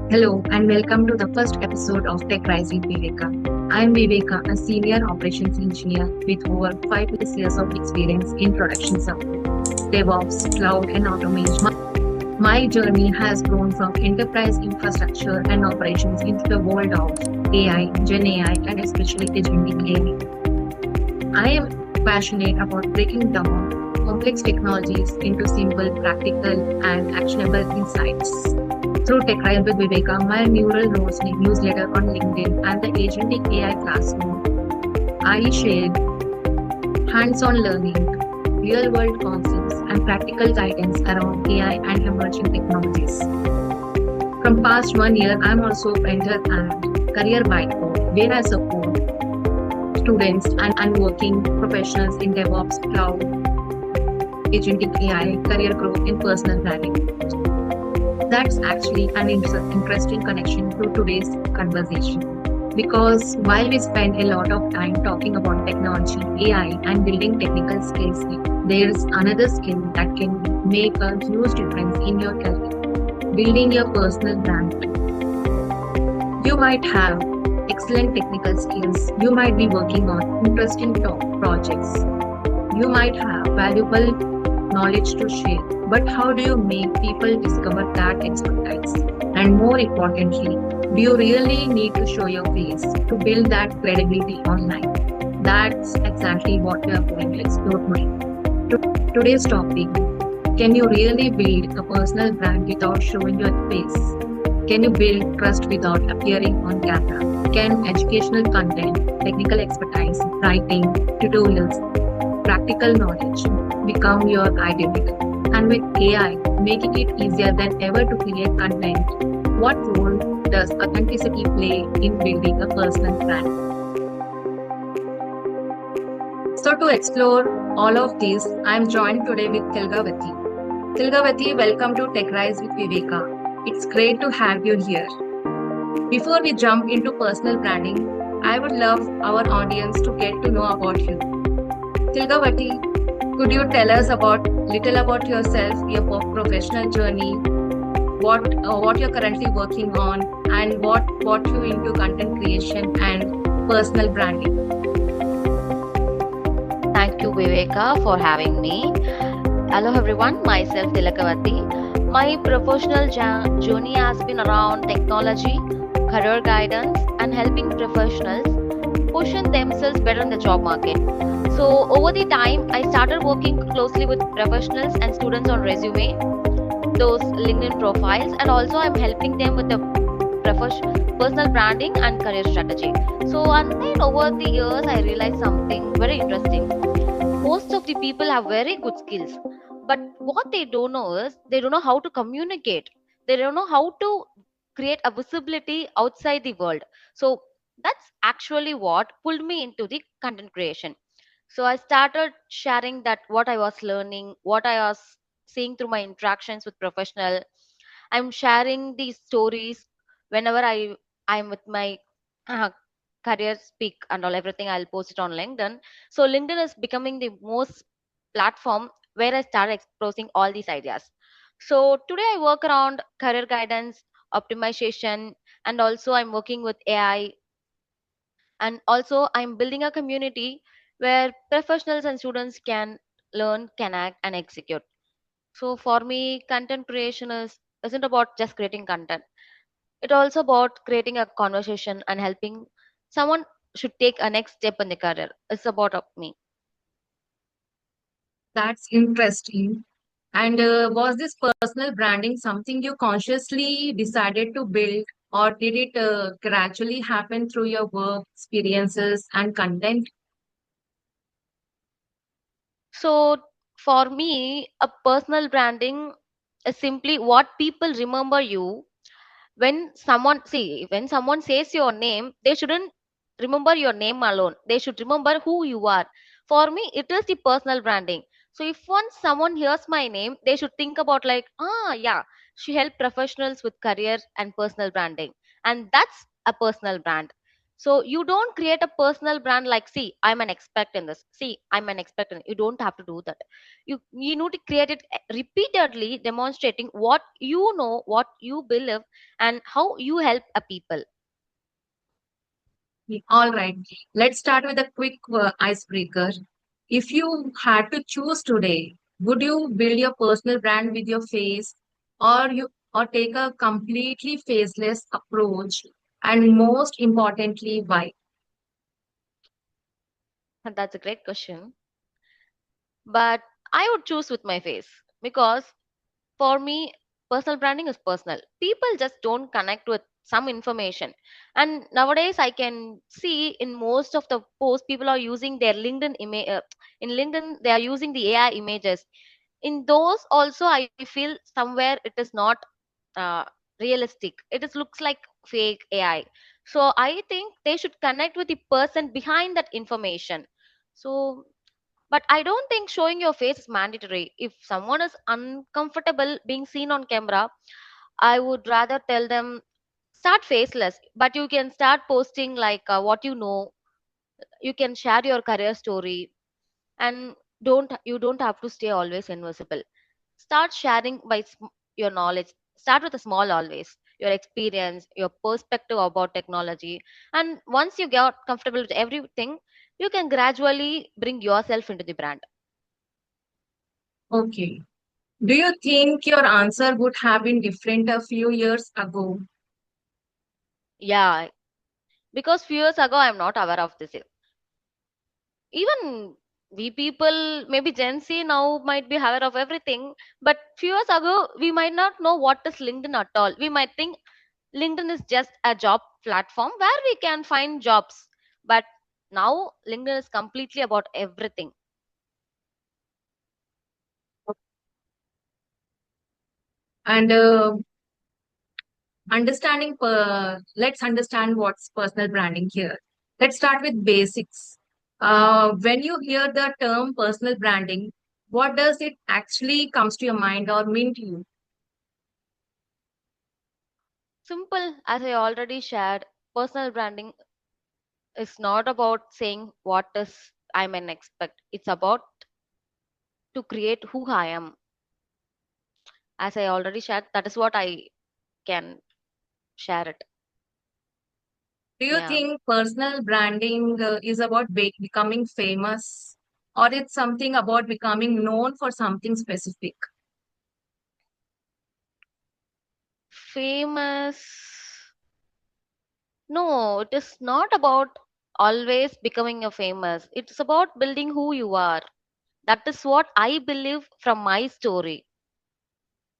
Hello and welcome to the first episode of Tech Rise with Viveka. I am Viveka, a senior operations engineer with over 5 years of experience in production support, DevOps, cloud, and automation. My journey has grown from enterprise infrastructure and operations into the world of AI, Gen AI, and especially agentic AI. I am passionate about breaking down complex technologies into simple, practical, and actionable insights. Through Tech Rise with Viveka, my neural notes newsletter on LinkedIn, and the Agentic AI classroom, I share hands-on learning, real-world concepts, and practical guidance around AI and emerging technologies. From past 1 year, I'm also mentor and career mentor, where I support students and working professionals in DevOps, cloud, agentic AI, career growth, and personal branding. That's actually an interesting connection to today's conversation. Because while we spend a lot of time talking about technology, AI, and building technical skills, there's another skill that can make a huge difference in your career: building your personal brand. You might have excellent technical skills, you might be working on interesting top projects, you might have valuable knowledge to share, but how do you make people discover that expertise? And more importantly, do you really need to show your face to build that credibility online? That's exactly what we are going to explore today. Today's topic: can you really build a personal brand without showing your face? Can you build trust without appearing on camera? Can educational content, technical expertise, writing, tutorials, practical knowledge become your identity? And with AI making it easier than ever to create content, what role does authenticity play in building a personal brand? So, to explore all of this, I am joined today with Thilagavathi. Thilagavathi, welcome to Tech Rise with Viveka. It's great to have you here. Before we jump into personal branding, I would love our audience to get to know about you. Thilagavathi, could you tell us about little about yourself, your professional journey, what you're currently working on, and what brought you into content creation and personal branding? Thank you, Viveka, for having me. Hello, everyone. Myself, Thilagavathi. My professional journey has been around technology, career guidance, and helping professionals position themselves better in the job market. So, over the time, I started working closely with professionals and students on resume, those LinkedIn profiles, and also I'm helping them with the personal branding and career strategy. So, and then over the years, I realized something very interesting. Most of the people have very good skills, but what they don't know is they don't know how to communicate. They don't know how to create a visibility outside the world. So that's actually what pulled me into the content creation. So I started sharing that what I was learning, what I was seeing through my interactions with professional. I'm sharing these stories whenever I'm with my uh, career speak and all everything. I'll post it on LinkedIn. So LinkedIn is becoming the most platform where I started exposing all these ideas. So today I work around career guidance, optimization, and also I'm working with AI, and also I'm building a community where professionals and students can learn, connect, and execute. So for me, content creation isn't about just creating content. It's also about creating a conversation and helping someone should take a next step in the career. It's about me. That's interesting. And was this personal branding something you consciously decided to build, or did it gradually happen through your work, experiences, and content? So for me, a personal branding is simply what people remember you when someone says your name, they shouldn't remember your name alone. They should remember who you are. For me, it is the personal branding. So if once someone hears my name, they should think about like, ah, yeah, she helped professionals with career and personal branding, and that's a personal brand. So you don't create a personal brand like, see, I'm an expert in this. See, I'm an expert in. You don't have to do that. You need to create it repeatedly, demonstrating what you know, what you believe, and how you help a people. All right, let's start with a quick icebreaker. If you had to choose today, would you build your personal brand with your face, or take a completely faceless approach? And most importantly, why? And that's a great question. But I would choose with my face because for me, personal branding is personal. People just don't connect with some information. And nowadays, I can see in most of the posts, people are using their LinkedIn image. In LinkedIn, they are using the AI images. In those, also, I feel somewhere it is not uh, realistic. It is looks like fake AI. So I think they should connect with the person behind that information. So but I don't think showing your face is mandatory. If someone is uncomfortable being seen on camera, I would rather tell them start faceless, but you can start posting like what you know. You can share your career story, and don't have to stay always invisible. Start sharing by your knowledge. Start with a small always. Your experience, your perspective about technology, and once you get comfortable with everything, you can gradually bring yourself into the brand. Okay. Do you think your answer would have been different a few years ago? Yeah, because few years ago I'm not aware of this. Even we people, maybe Gen Z now might be aware of everything, but few years ago we might not know what is LinkedIn at all. We might think LinkedIn is just a job platform where we can find jobs. But now LinkedIn is completely about everything. And let's understand what's personal branding here. Let's start with basics. When you hear the term personal branding, what does it actually comes to your mind or mean to you? Simple, as I already shared, personal branding is not about saying what is I'm an expert. It's about to create who I am. As I already shared, that is what I can share it. Do you Yeah. think personal branding is about becoming famous, or it's something about becoming known for something specific? Famous. No, it is not about always becoming a famous. It's about building who you are. That is what I believe from my story.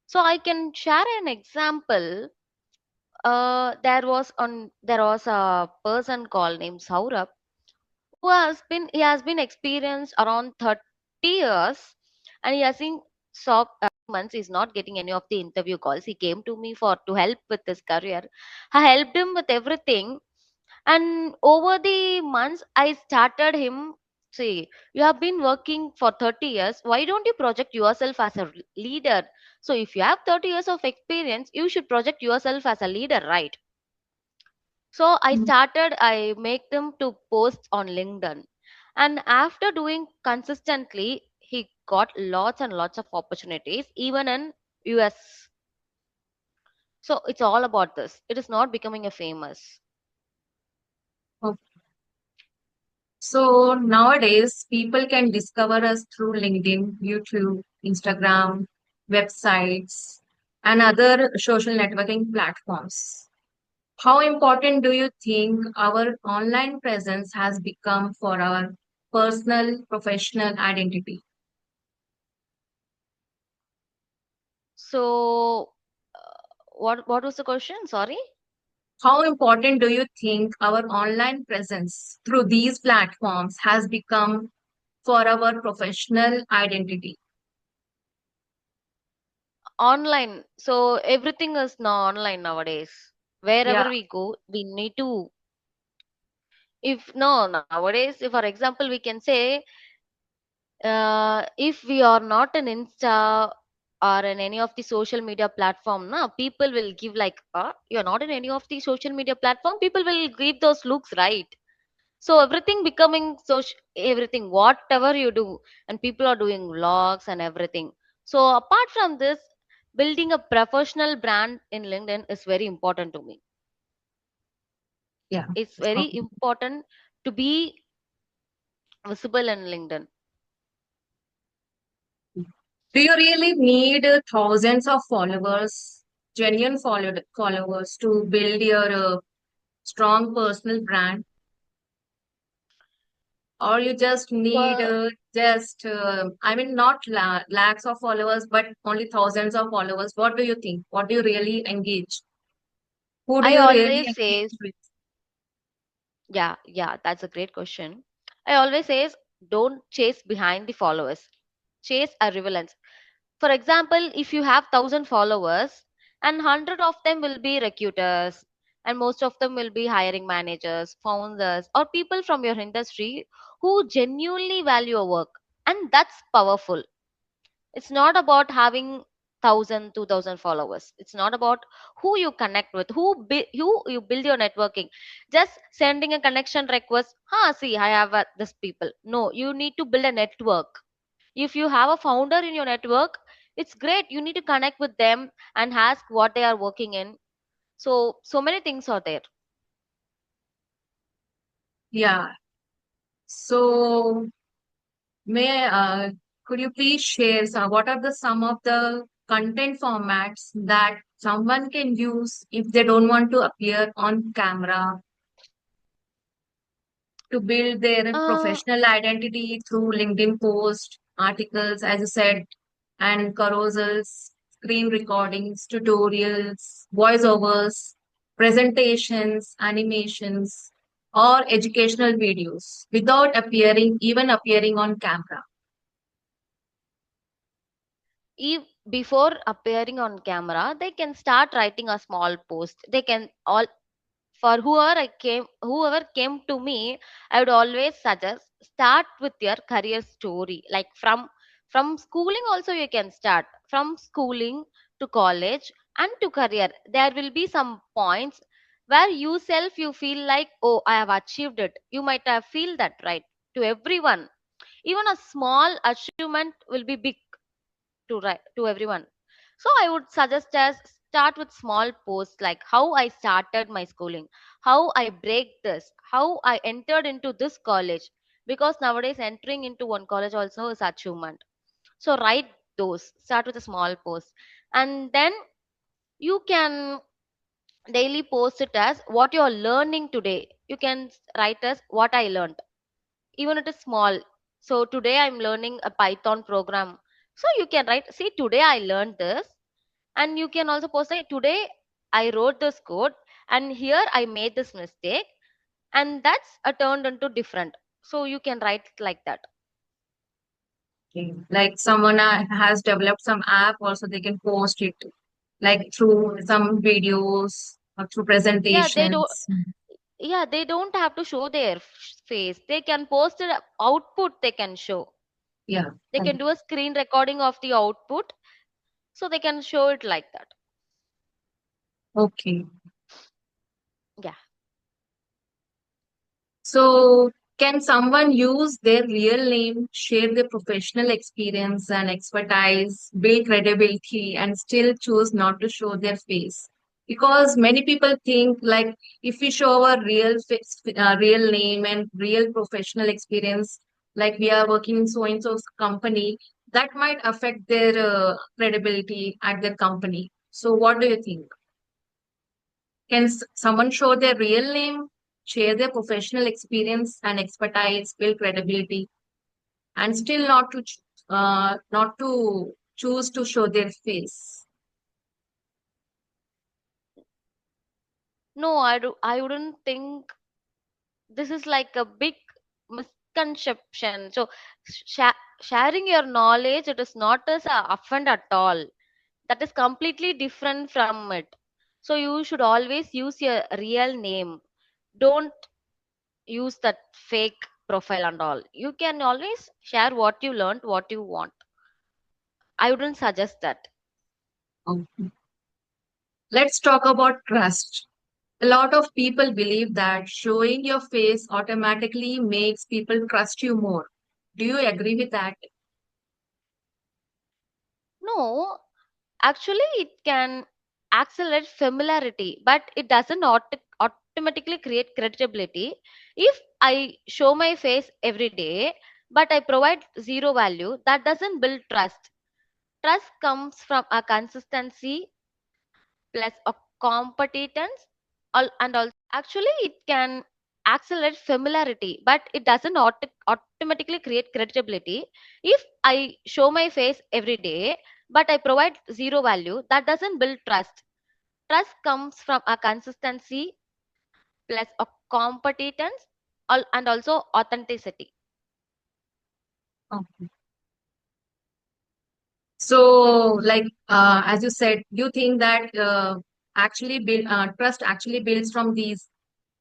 So I can share an example. There was a person called named Saurabh he has been experienced around 30 years, and he has seen so months he's not getting any of the interview calls. He came to me for to help with his career. I helped him with everything, and over the months I started him. See, you have been working for 30 years. Why don't you project yourself as a leader? So if you have 30 years of experience, you should project yourself as a leader, right? So I make them to post on LinkedIn. And after doing consistently, he got lots and lots of opportunities, even in US. So it's all about this. It is not becoming a famous. Okay. So nowadays, people can discover us through LinkedIn, YouTube, Instagram, websites, and other social networking platforms. How important do you think our online presence has become for our personal, professional identity? So what was the question? Sorry. How important do you think our online presence through these platforms has become for our professional identity? Online. So everything is now online nowadays. Yeah. Wherever we go, we need to. If no nowadays, if for example we can say, if we are not an Insta. or in any of the social media platform, na, people will give like, you're not in any of the social media platform, people will give those looks, right? So everything becoming social, everything whatever you do, and people are doing vlogs and everything. So apart from this, building a professional brand in LinkedIn is very important to me. Yeah. It's very Okay. important to be visible in LinkedIn. Do you really need thousands of followers, genuine followers to build your strong personal brand? Or you just need Well, I mean, not lakhs of followers, but only thousands of followers? What do you think? What do you really engage? Who do I you really always engage say, with? yeah, that's a great question. I always says, don't chase behind the followers, chase a relevance. For example, if you have 1,000 followers and 100 of them will be recruiters, and most of them will be hiring managers, founders, or people from your industry who genuinely value your work, and that's powerful. It's not about having 1,000, 2,000 followers. It's not about who you connect with, who you build your networking. Just sending a connection request, see, I have this people. No, you need to build a network. If you have a founder in your network, it's great, you need to connect with them and ask what they are working in. So many things are there. Yeah. So, may could you please share what are the some of the content formats that someone can use if they don't want to appear on camera to build their uh, professional identity through LinkedIn posts, articles, as you said, and carousels, screen recordings, tutorials, voiceovers, presentations, animations, or educational videos without even appearing on camera? if before appearing on camera, they can start writing a small post. They can all, for whoever came to me, I would always suggest, start with your career story, like from schooling also. You can start from schooling to college and to career. There will be some points where you self you feel like, oh, I have achieved it. You might have feel that, right? To everyone, even a small achievement will be big to everyone. So I would suggest as start with small posts like how I started my schooling, how I break this, how I entered into this college, because nowadays entering into one college also is achievement. So write those, start with a small post, and then you can daily post it as what you're learning today. You can write as what I learned, even it is small. So today I'm learning a Python program. So you can write, see, today I learned this. And you can also post like, today I wrote this code and here I made this mistake, and that's turned into different. So you can write like that. Okay. Like someone has developed some app, also they can post it like through some videos or through Yeah, they don't. presentations. Yeah, they don't have to show their face. They can post the output. They can show. Yeah. They can do a screen recording of the output, so they can show it like that. Okay. Yeah. So, can someone use their real name, share their professional experience and expertise, build credibility, and still choose not to show their face? Because many people think like if we show our real name and real professional experience, like we are working in so and so company, that might affect their credibility at their company. So, what do you think? Can someone show their real name, share their professional experience and expertise, build credibility, and still not to choose to show their face? No, I wouldn't think. This is like a big misconception. So sharing your knowledge, it is not as a offend at all. That is completely different from it. So you should always use your real name. Don't use that fake profile and all. You can always share what you learned, what you want. I wouldn't suggest that. Okay. Let's talk about trust. A lot of people believe that showing your face automatically makes people trust you more. Do you agree with that? No, actually, it can accelerate familiarity, but it doesn't automatically create credibility. If I show my face every day, but I provide zero value, that doesn't build trust. Trust comes from a consistency plus a competence, and also actually it can accelerate familiarity, but it doesn't automatically create credibility. If I show my face every day, but I provide zero value, that doesn't build trust. Trust comes from a consistency plus a competence, and also authenticity. Okay. So, as you said, you think that trust actually builds from these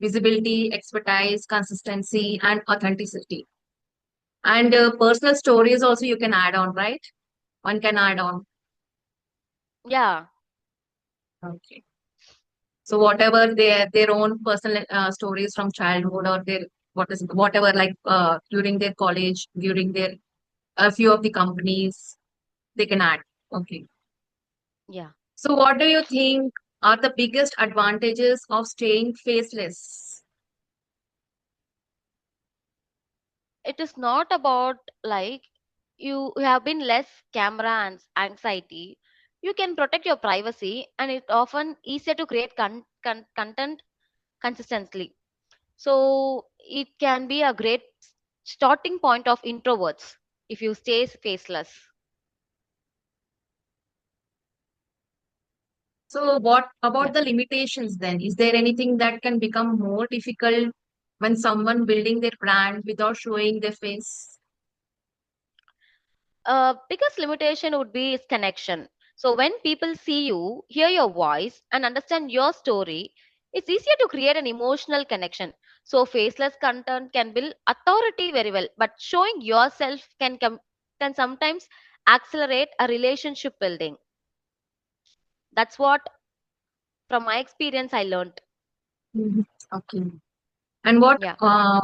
visibility, expertise, consistency, and authenticity. And personal stories also you can add on, right? One can add on. Yeah. Okay. So whatever their own personal stories from childhood or their whatever during their college, during their a few of the companies they can add. Okay. Yeah. So what do you think are the biggest advantages of staying faceless? It is not about like you have been less camera and anxiety. You can protect your privacy, and it's often easier to create content consistently. So it can be a great starting point of introverts if you stay faceless. So what Yeah. about the limitations then? Is there anything that can become more difficult when someone building their brand without showing their face? Biggest limitation would be its connection. So when people see you, hear your voice, and understand your story, it's easier to create an emotional connection. So faceless content can build authority very well, but showing yourself can sometimes accelerate a relationship building. That's what, from my experience, I learned. Mhm. Okay. And Yeah.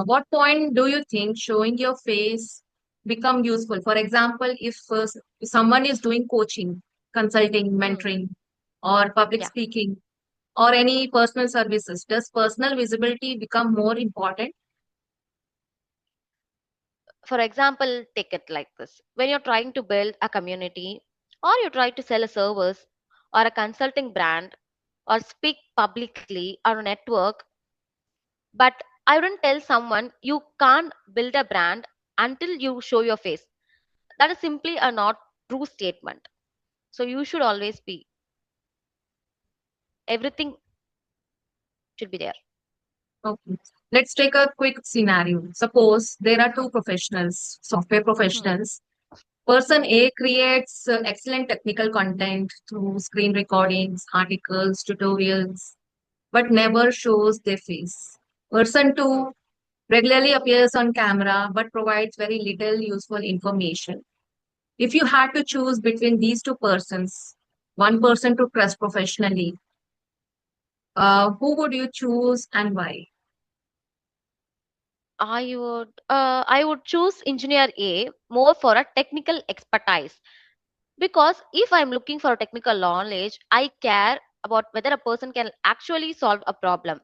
what point do you think showing your face become useful? For example, if someone is doing coaching, consulting, Hmm. mentoring, or public Yeah. speaking, or any personal services, does personal visibility become more important? For example, take it like this: when you're trying to build a community, or you try to sell a service or a consulting brand, or speak publicly or network, but I wouldn't tell someone you can't build a brand until you show your face. That is simply a not true statement. So you should always be, everything should be there. Okay. Let's take a quick scenario. Suppose there are two professionals, software Hmm. professionals. Person Hmm. A creates excellent technical content through screen recordings, articles, tutorials, but never shows their face. Person Hmm. 2 regularly appears on camera but provides very little useful information. If you had to choose between these two persons, one person to trust professionally, who would you choose and why? I would choose engineer A more for a technical expertise, because if I'm looking for technical knowledge, I care about whether a person can actually solve a problem.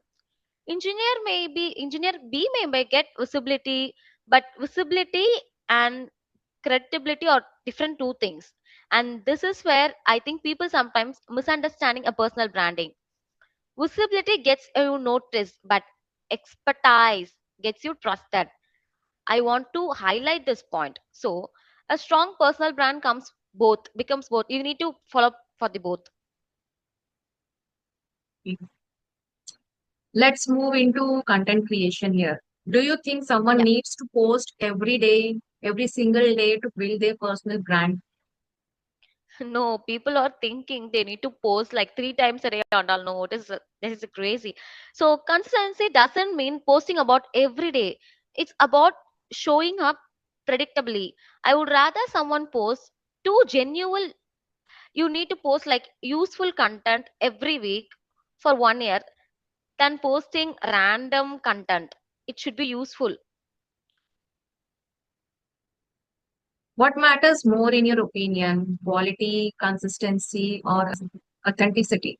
Engineer B may get visibility, but visibility and credibility are different two things. And this is where I think people sometimes misunderstanding a personal branding. Visibility gets you noticed, but expertise gets you trusted. I want to highlight this point. So a strong personal brand becomes both. You need to follow for the both. Let's move into content creation here. Do you think someone Yeah. needs to post every day, every single day to build their personal brand? No, people are thinking they need to post like 3 times a day and all. No, this is crazy. So consistency doesn't mean posting about every day. It's about showing up predictably. I would rather someone post Two genuine, you need to post like useful content every week for 1 year than posting random content. It should be useful. What matters more in your opinion? Quality, consistency, or authenticity?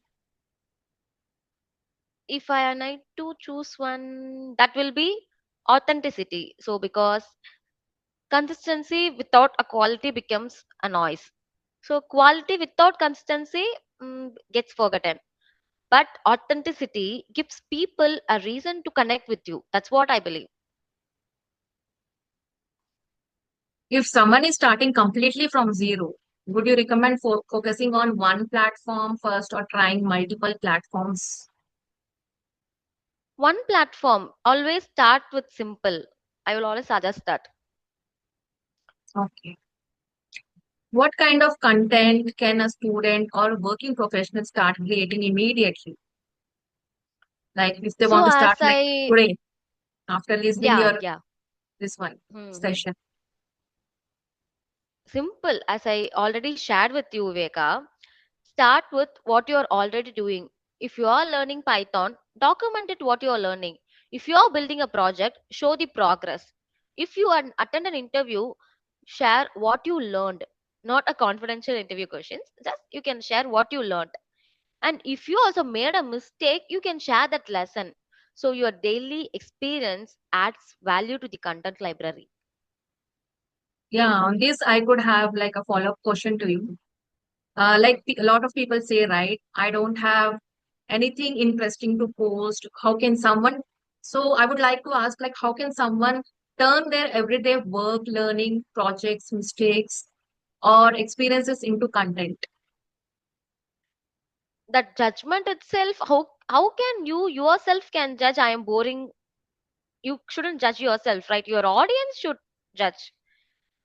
If I need to choose one, that will be authenticity. So because consistency without a quality becomes a noise. So quality without consistency gets forgotten. But authenticity gives people a reason to connect with you. That's what I believe. If someone is starting completely from zero, would you recommend focusing on one platform first or trying multiple platforms? One platform, always start with simple. I will always suggest that. Okay. What kind of content can a student or working professional start creating immediately? Like if they So want to as start like I, today after listening yeah, your yeah. this one Hmm. session. Simple, as I already shared with you, Viveka. Start with what you are already doing. If you are learning Python, document it what you are learning. If you are building a project, show the progress. If you attend an interview, share what you learned, not a confidential interview questions. Just you can share what you learned. And if you also made a mistake, you can share that lesson. So your daily experience adds value to the content library. Yeah, on this I could have like a follow-up question to you. Hmm. A lot of people say, right, I don't have anything interesting to post. How can someone? So I would like to ask, like, how can someone turn their everyday work, learning, projects, mistakes, or experiences into content? That judgment itself, how can you yourself can judge I am boring? You shouldn't judge yourself, right? Your audience should judge.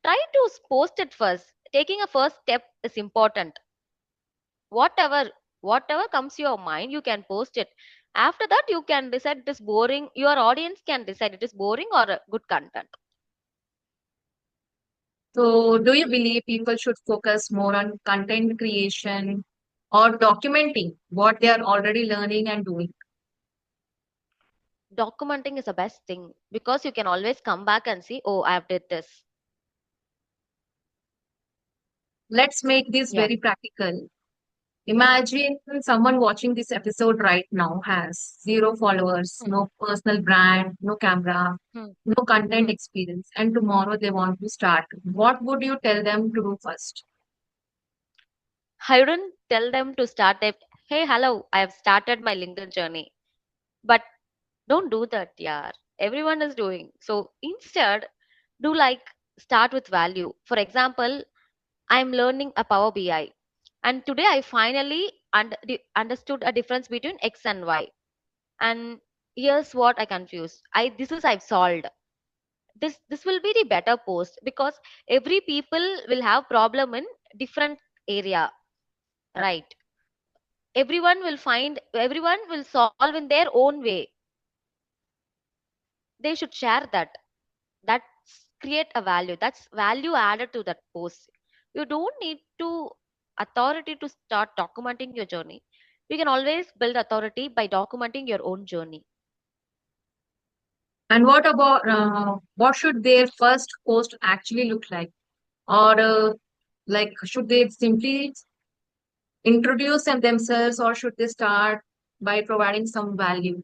Try to post it first. Taking a first step is important. Whatever comes to your mind, you can post it. After that, you can decide it is boring. Your audience can decide it is boring or a good content. So, do you believe people should focus more on content creation or documenting what they are already learning and doing? Documenting is the best thing because you can always come back and see, oh, I have did this. Let's make this Yeah. very practical. Hmm. Imagine someone watching this episode right now has zero followers, Hmm. no personal brand, no camera, Hmm. no content Hmm. experience, and tomorrow they want to start. What would you tell them to do first? I wouldn't tell them to start it. Hey, hello, I have started my LinkedIn journey. But don't do that, yeah. Everyone is doing. So instead, do like start with value. For example, I'm learning a Power BI. And today I finally understood a difference between X and Y. And here's what I confused. I've solved. This will be the better post because every people will have problem in different area, right? Everyone will solve in their own way. They should share that. That's create a value. That's value added to that post. You don't need to authority to start documenting your journey. You can always build authority by documenting your own journey. And what about what should their first post actually look like? Or like, should they simply introduce themselves, or should they start by providing some value?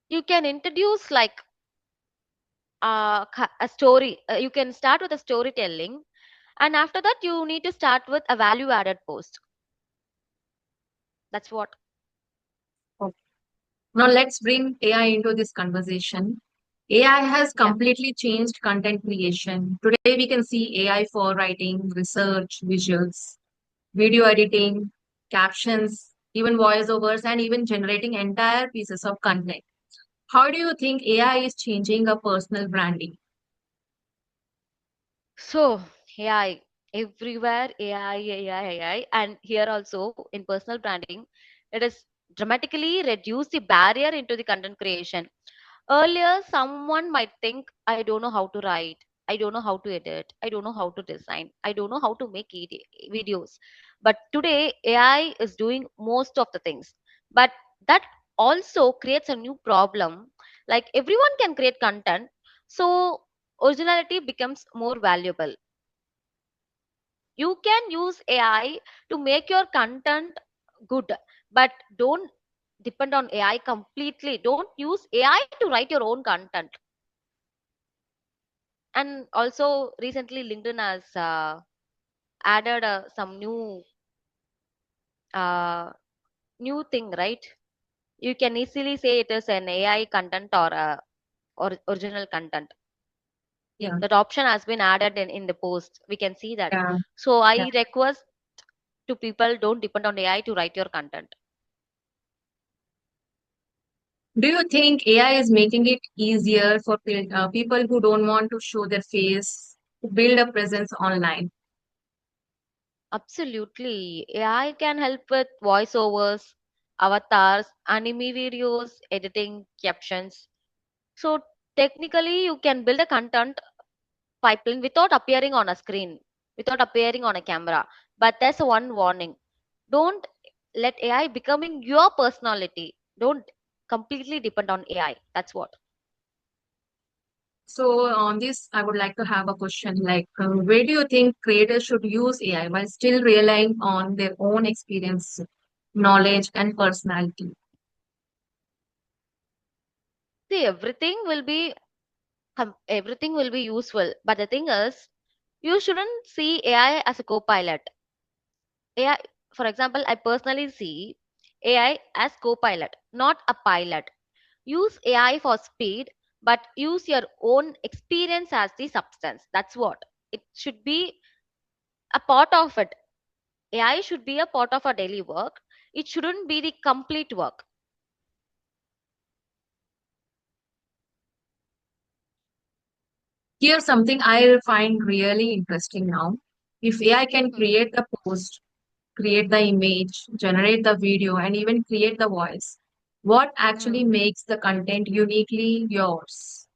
You can introduce like a story. You can start with a storytelling, and after that you need to start with a value added post. That's what. Okay. Now let's bring AI into this conversation. AI has Yeah. completely changed content creation. Today we can see AI for writing, research, visuals, video editing, captions, even voiceovers, and even generating entire pieces of content. How do you think AI is changing a personal branding? So AI everywhere, AI, and here also in personal branding, it is dramatically reduce the barrier into the content creation. Earlier, someone might think I don't know how to write. I don't know how to edit. I don't know how to design. I don't know how to make videos. But today, AI is doing most of the things. But that also creates a new problem. Like everyone can create content. So originality becomes more valuable. You can use AI to make your content good, but don't depend on AI completely. Don't use AI to write your own content. And also recently LinkedIn has added some uh, new thing, right? You can easily say it is an AI content or original content. Yeah, That option has been added in the post. We can see that. yeah, So yeah. I request to people, don't depend on AI to write your content. Do you think AI is making it easier for people who don't want to show their face to build a presence online? Absolutely. AI can help with voiceovers, avatars, anime videos, editing, captions. So technically you can build a content pipeline without appearing on a screen, without appearing on a camera. But there's one warning. Don't let AI becoming your personality. Don't completely depend on AI. That's what. So on this, I would like to have a question like, where do you think creators should use AI while still relying on their own experience, knowledge, and personality? See, everything will be useful. But the thing is, you shouldn't see AI as a co-pilot. AI, for example, I personally see AI as co-pilot, not a pilot. Use AI for speed, but use your own experience as the substance. That's what. It should be a part of it. AI should be a part of our daily work. It shouldn't be the complete work. Here's something I find really interesting now. If AI can Hmm. create the post, create the image, generate the video, and even create the voice, what actually Hmm. makes the content uniquely yours?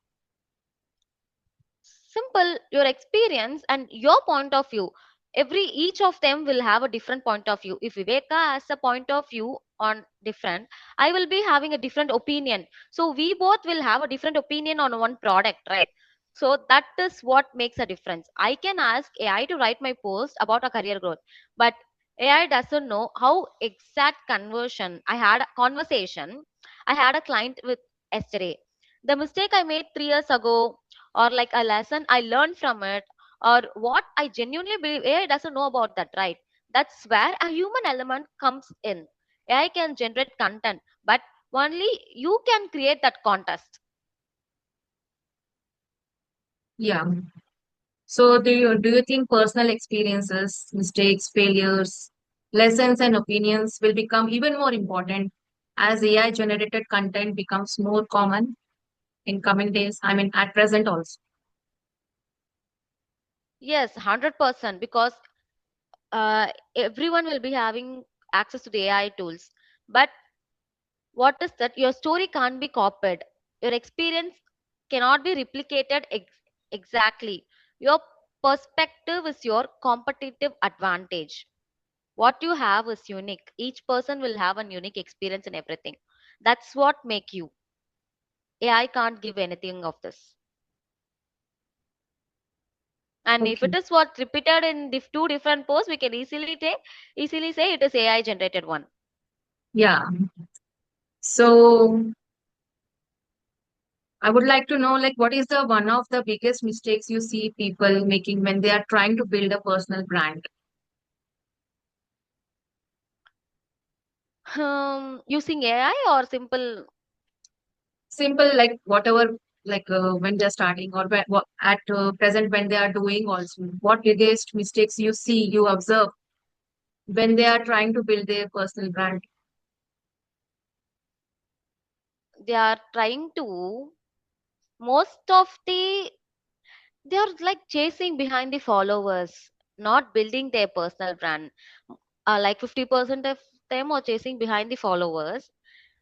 Simple, your experience and your point of view. Every each of them will have a different point of view. If Viveka has a point of view on different, I will be having a different opinion. So we both will have a different opinion on one product, right? So that is what makes a difference. I can ask AI to write my post about a career growth, but AI doesn't know how exact conversion I had a conversation I had a client with yesterday. The mistake I made 3 years ago, or like a lesson I learned from it, or what I genuinely believe. AI doesn't know about that, right? That's where a human element comes in. AI can generate content, but only you can create that contest. Yeah. So do you think personal experiences, mistakes, failures, lessons, and opinions will become even more important as AI generated content becomes more common in coming days? I mean, at present also. Yes, 100%, because everyone will be having access to the AI tools. But what is that? Your story can't be copied. Your experience cannot be replicated exactly. Your perspective is your competitive advantage. What you have is unique. Each person will have a unique experience in everything. That's what make you. AI can't give anything of this. And if it Okay. is what repeated in two different posts, we can easily say it is AI generated one. Yeah. So I would like to know, like, what is the one of the biggest mistakes you see people making when they are trying to build a personal brand? Using AI or simple. Simple, like whatever, like when they're starting or at present when they are doing also. What biggest mistakes you see, you observe when they are trying to build their personal brand? They are trying to, most of they are like chasing behind the followers, not building their personal brand. Like 50% of them are chasing behind the followers,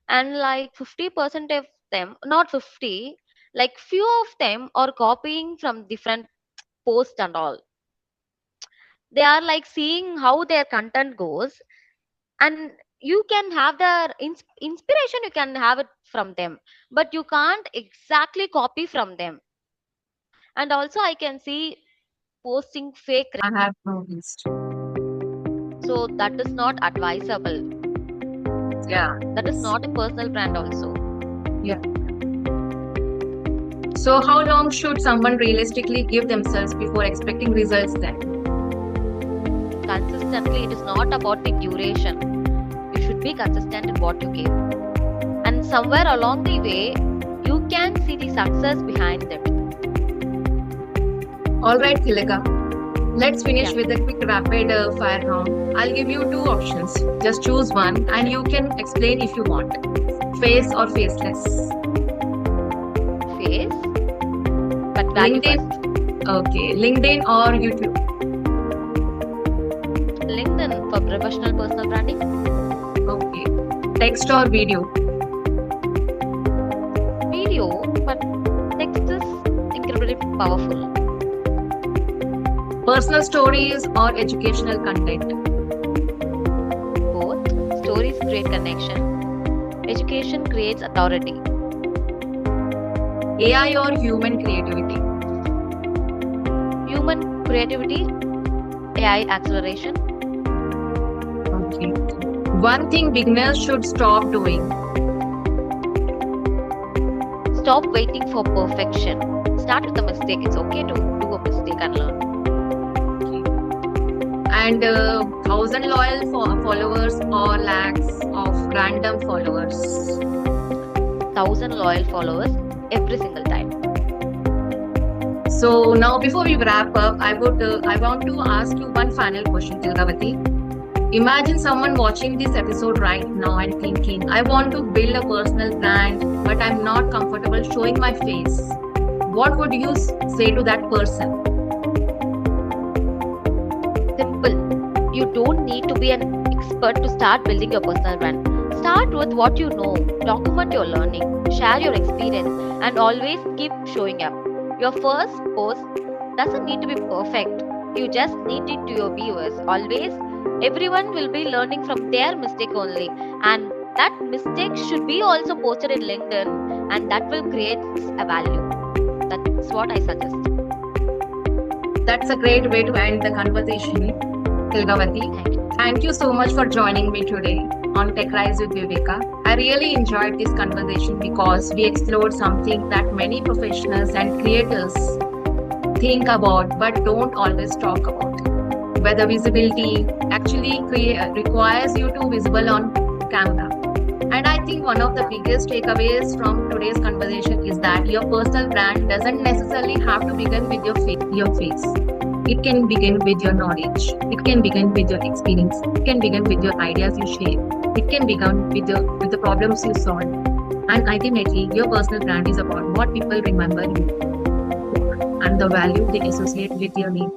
and like 50% of them, not 50, like few of them are copying from different post and all. They are like seeing how their content goes, and you can have the inspiration, you can have it from them, but you can't exactly copy from them. And also I can see posting fake I have noticed. so that is not advisable. Yeah. That is not a personal brand also. Yeah. So, how long should someone realistically give themselves before expecting results then? Consistently, it is not about the duration. You should be consistent in what you give, and somewhere along the way you can see the success behind it. All right, Thilaka. Let's finish Yeah. with a quick rapid fire round. I'll give you two options. Just choose one and you can explain if you want. Face or faceless? Face, but value LinkedIn. first. Okay. LinkedIn or YouTube? LinkedIn for professional personal branding. Okay. Text or video? Video, but text is incredibly powerful. Personal stories or educational content? Both. Stories create connection, education creates authority. AI or human creativity? Human creativity, AI acceleration. Okay. One thing beginners should stop doing. Stop waiting for perfection. Start with a mistake. It's okay to do a mistake and learn. And 1,000 loyal followers or lakhs of random followers? 1,000 loyal followers every single time. So now, before we wrap up, I want to ask you one final question, Thilagavathi. Imagine someone watching this episode right now and thinking, I want to build a personal brand, but I'm not comfortable showing my face. What would you say to that person? Simple. You don't need to be an expert to start building your personal brand. Start with what you know, document your learning, share your experience, and always keep showing up. Your first post doesn't need to be perfect. You just need it to your viewers. Always, everyone will be learning from their mistake only, and that mistake should be also posted in LinkedIn, and that will create a value. That's what I suggest. That's a great way to end the conversation, Thilagavathi. Thank you. Thank you so much for joining me today on Tech Rise with Viveka. I really enjoyed this conversation because we explored something that many professionals and creators think about but don't always talk about. Whether visibility actually requires you to visible on camera. And I think one of the biggest takeaways from today's conversation is that your personal brand doesn't necessarily have to begin with your face. It can begin with your knowledge. It can begin with your experience. It can begin with your ideas you share. It can begin with the problems you solve. And ultimately, your personal brand is about what people remember you for and the value they associate with your name.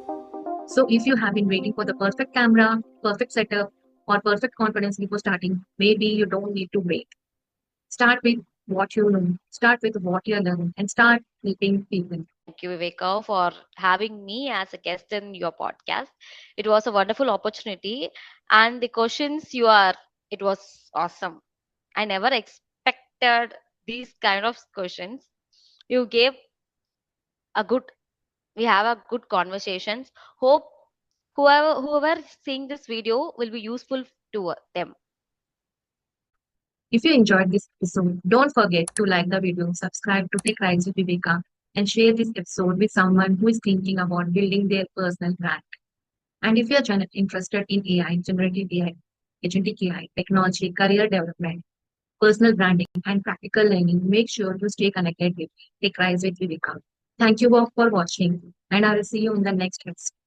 So if you have been waiting for the perfect camera, perfect setup, or perfect confidence before starting, maybe you don't need to wait. Start with what you know, start with what you learn, and start helping people. Thank you, Viveka, for having me as a guest in your podcast. It was a wonderful opportunity, and the questions it was awesome. I never expected these kind of questions. You gave a good, we have a good conversations. Hope whoever is seeing this video will be useful to them. If you enjoyed this episode, don't forget to like the video, subscribe to Tech Rise with Viveka, and share this episode with someone who is thinking about building their personal brand. And if you're interested in AI, generative AI, agentic AI, technology, career development, personal branding, and practical learning, make sure to stay connected with Tech Rise with Viveka. Thank you all for watching, and I will see you in the next episode.